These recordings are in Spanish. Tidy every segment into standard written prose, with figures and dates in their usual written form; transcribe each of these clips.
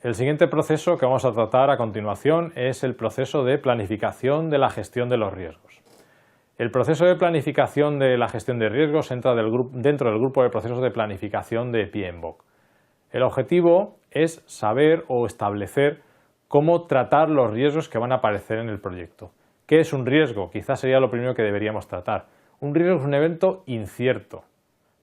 El siguiente proceso que vamos a tratar a continuación es el proceso de planificación de la gestión de los riesgos. El proceso de planificación de la gestión de riesgos entra dentro del grupo de procesos de planificación de PMBOK. El objetivo es saber o establecer cómo tratar los riesgos que van a aparecer en el proyecto. ¿Qué es un riesgo? Quizás sería lo primero que deberíamos tratar. Un riesgo es un evento incierto.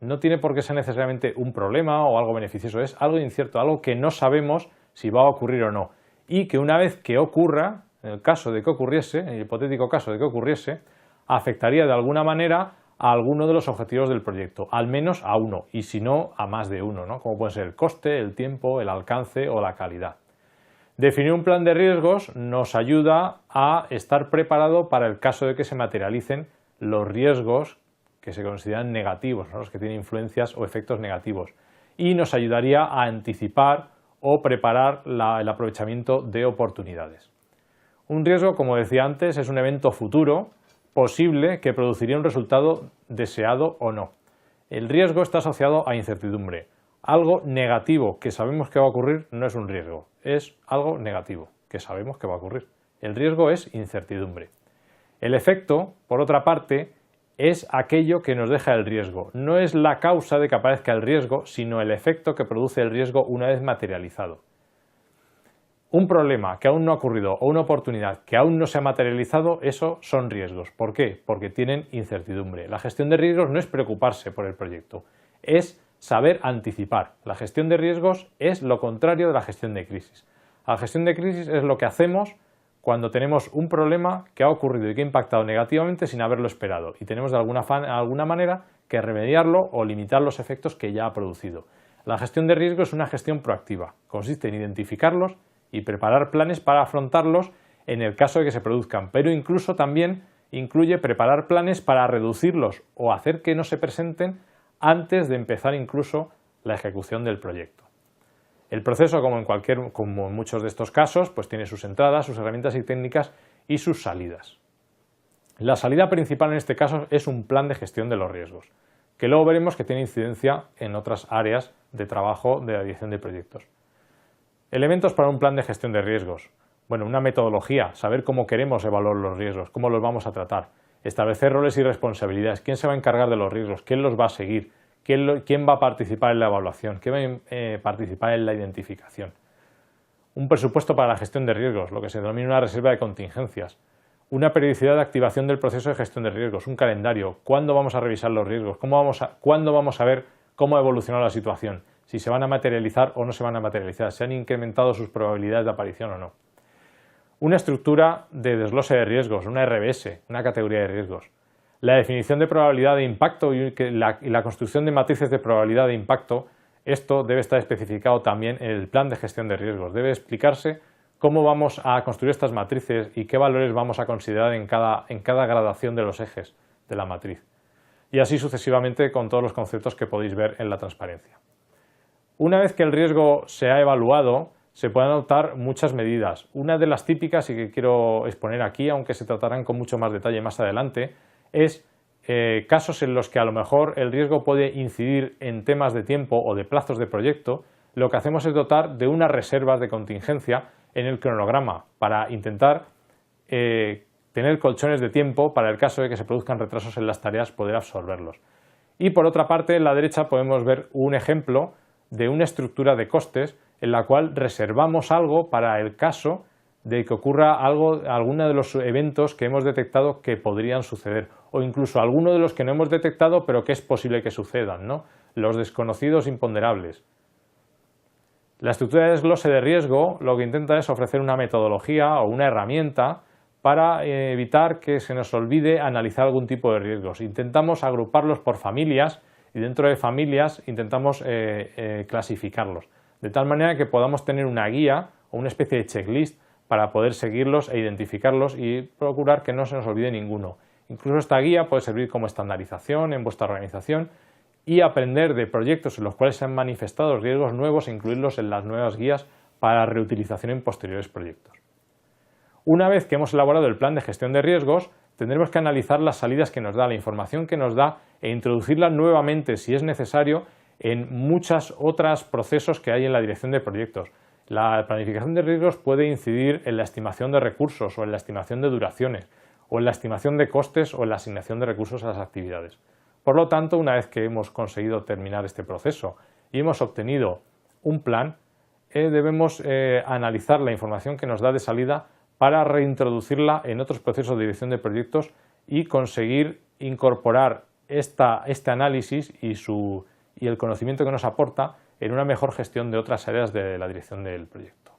No tiene por qué ser necesariamente un problema o algo beneficioso, es algo incierto, algo que no sabemos si va a ocurrir o no. Y que una vez que ocurra, en el caso de que ocurriese, en el hipotético caso de que ocurriese, afectaría de alguna manera a alguno de los objetivos del proyecto, al menos a uno, y si no, a más de uno, ¿no? Como puede ser el coste, el tiempo, el alcance o la calidad. Definir un plan de riesgos nos ayuda a estar preparado para el caso de que se materialicen los riesgos que se consideran negativos, ¿no? Los que tienen influencias o efectos negativos, y nos ayudaría a anticipar o preparar el aprovechamiento de oportunidades. Un riesgo, como decía antes, es un evento futuro posible que produciría un resultado deseado o no. El riesgo está asociado a incertidumbre. Algo negativo que sabemos que va a ocurrir no es un riesgo, es algo negativo que sabemos que va a ocurrir. El riesgo es incertidumbre. El efecto, por otra parte, es aquello que nos deja el riesgo. No es la causa de que aparezca el riesgo, sino el efecto que produce el riesgo una vez materializado. Un problema que aún no ha ocurrido o una oportunidad que aún no se ha materializado, eso son riesgos. ¿Por qué? Porque tienen incertidumbre. La gestión de riesgos no es preocuparse por el proyecto, es saber anticipar. La gestión de riesgos es lo contrario de la gestión de crisis. La gestión de crisis es lo que hacemos cuando tenemos un problema que ha ocurrido y que ha impactado negativamente sin haberlo esperado y tenemos de alguna manera que remediarlo o limitar los efectos que ya ha producido. La gestión de riesgo es una gestión proactiva, consiste en identificarlos y preparar planes para afrontarlos en el caso de que se produzcan, pero incluso también incluye preparar planes para reducirlos o hacer que no se presenten antes de empezar incluso la ejecución del proyecto. El proceso, como en muchos de estos casos, pues tiene sus entradas, sus herramientas y técnicas y sus salidas. La salida principal en este caso es un plan de gestión de los riesgos, que luego veremos que tiene incidencia en otras áreas de trabajo de la dirección de proyectos. Elementos para un plan de gestión de riesgos. Bueno, una metodología, saber cómo queremos evaluar los riesgos, cómo los vamos a tratar, establecer roles y responsabilidades, quién se va a encargar de los riesgos, quién los va a seguir, quién va a participar en la evaluación, quién va a participar en la identificación. Un presupuesto para la gestión de riesgos, lo que se denomina una reserva de contingencias. Una periodicidad de activación del proceso de gestión de riesgos, un calendario, cuándo vamos a revisar los riesgos, cuándo vamos a ver cómo ha evolucionado la situación, si se van a materializar o no se van a materializar, si han incrementado sus probabilidades de aparición o no. Una estructura de desglose de riesgos, una RBS, una categoría de riesgos. La definición de probabilidad de impacto y la construcción de matrices de probabilidad de impacto, esto debe estar especificado también en el plan de gestión de riesgos. Debe explicarse cómo vamos a construir estas matrices y qué valores vamos a considerar en cada gradación de los ejes de la matriz. Y así sucesivamente con todos los conceptos que podéis ver en la transparencia. Una vez que el riesgo se ha evaluado, se pueden adoptar muchas medidas. Una de las típicas y que quiero exponer aquí, aunque se tratarán con mucho más detalle más adelante, es casos en los que a lo mejor el riesgo puede incidir en temas de tiempo o de plazos de proyecto. Lo que hacemos es dotar de unas reservas de contingencia en el cronograma para intentar tener colchones de tiempo para el caso de que se produzcan retrasos en las tareas, poder absorberlos. Y por otra parte, en la derecha podemos ver un ejemplo de una estructura de costes en la cual reservamos algo para el caso de que ocurra alguno de los eventos que hemos detectado que podrían suceder, o incluso alguno de los que no hemos detectado pero que es posible que sucedan, ¿no? Los desconocidos imponderables. La estructura de desglose de riesgo lo que intenta es ofrecer una metodología o una herramienta para evitar que se nos olvide analizar algún tipo de riesgos. Intentamos agruparlos por familias y dentro de familias intentamos clasificarlos, de tal manera que podamos tener una guía o una especie de checklist para poder seguirlos e identificarlos y procurar que no se nos olvide ninguno. Incluso esta guía puede servir como estandarización en vuestra organización y aprender de proyectos en los cuales se han manifestado riesgos nuevos e incluirlos en las nuevas guías para reutilización en posteriores proyectos. Una vez que hemos elaborado el plan de gestión de riesgos, tendremos que analizar las salidas que nos da, la información que nos da e introducirla nuevamente, si es necesario, en muchos otros procesos que hay en la dirección de proyectos. La planificación de riesgos puede incidir en la estimación de recursos o en la estimación de duraciones o en la estimación de costes o en la asignación de recursos a las actividades. Por lo tanto, una vez que hemos conseguido terminar este proceso y hemos obtenido un plan, debemos analizar la información que nos da de salida para reintroducirla en otros procesos de dirección de proyectos y conseguir incorporar este análisis y el conocimiento que nos aporta en una mejor gestión de otras áreas de la dirección del proyecto.